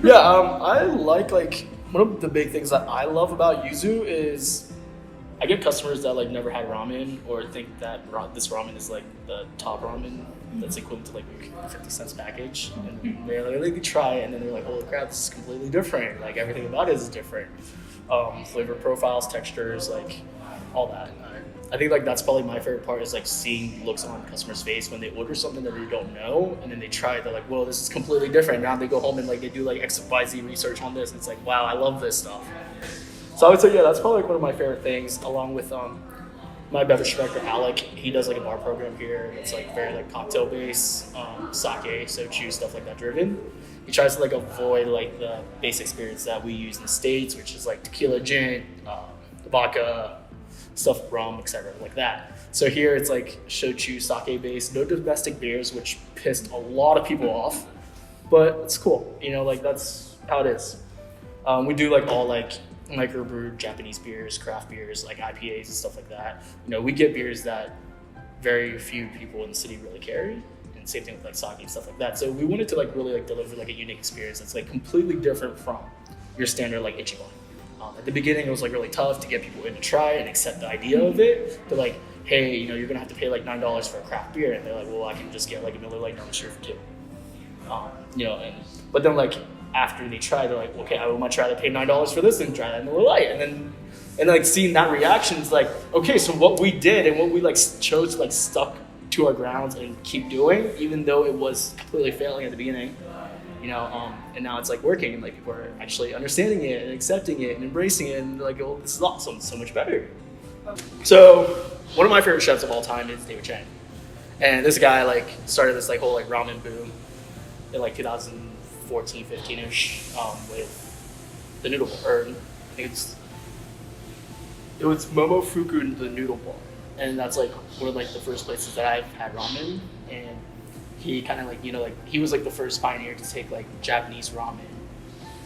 Yeah, I like one of the big things that I love about Yuzu is I get customers that like never had ramen or think that this ramen is like the top ramen that's equivalent to like 50 cents package, and they like try it and then they're like, holy crap, this is completely different. Like everything about it is different. Flavor profiles, textures, like all that. I think like that's probably my favorite part is like seeing looks on customers' face when they order something that they don't know and then they try it, they're like, whoa, this is completely different. Now they go home and like they do like XYZ research on this and it's like, wow, I love this stuff. So I would say, yeah, that's probably like one of my favorite things, along with my beverage director, Alec. He does like a bar program here. It's like very like cocktail based, sake, soju, stuff like that driven. He tries to like avoid like the basic spirits that we use in the States, which is like tequila, gin, vodka, stuff, rum, etc., like that. So here it's like shochu, sake based, no domestic beers, which pissed a lot of people off, but it's cool. You know, like that's how it is. We do like all like microbrewed Japanese beers, craft beers, like IPAs and stuff like that. You know, we get beers that very few people in the city really carry, and same thing with like sake and stuff like that. So we wanted to like really like deliver like a unique experience that's like completely different from your standard like Ichiban. At the beginning, it was like really tough to get people in to try and accept the idea of it. They're like, hey, you know, you're gonna have to pay like $9 for a craft beer, and they're like, well, I can just get like a Miller Lite down the street for $2. You know, but then like after they try, they're like, okay, I want to try to pay $9 for this and try that Miller Lite, and like seeing that reaction is like, okay, so what we did and what we like chose to like stuck to our grounds and keep doing, even though it was completely failing at the beginning. You know, and now it's like working, and like people are actually understanding it and accepting it and embracing it, and they're like, oh, this is awesome, it's so much better. So one of my favorite chefs of all time is David Chang, and this guy like started this like whole like ramen boom in like 2014, 15ish with the noodle bar. Or I think it was Momofuku, the noodle bar, and that's like one of like the first places that I've had ramen. And he kind of like, you know, like he was like the first pioneer to take like Japanese ramen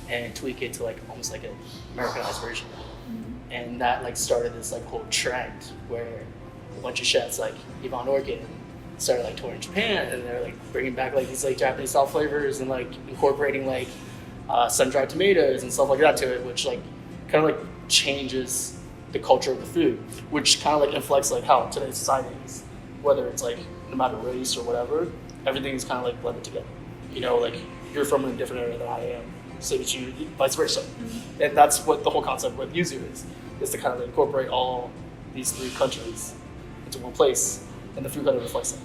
and tweak it to like almost like an Americanized version. And that like started this like whole trend where a bunch of chefs like Yvonne Orkin started like touring Japan, and they're like bringing back like these like Japanese style flavors and like incorporating like sun-dried tomatoes and stuff like that to it, which like kind of like changes the culture of the food, which kind of like inflects like how today's society is, whether it's like no matter race or whatever. Everything is kind of like blended together. You know, like you're from a different area than I am, so that you vice versa. And that's what the whole concept with Yuzu is to kind of like incorporate all these three countries into one place, and the food kind of reflects that.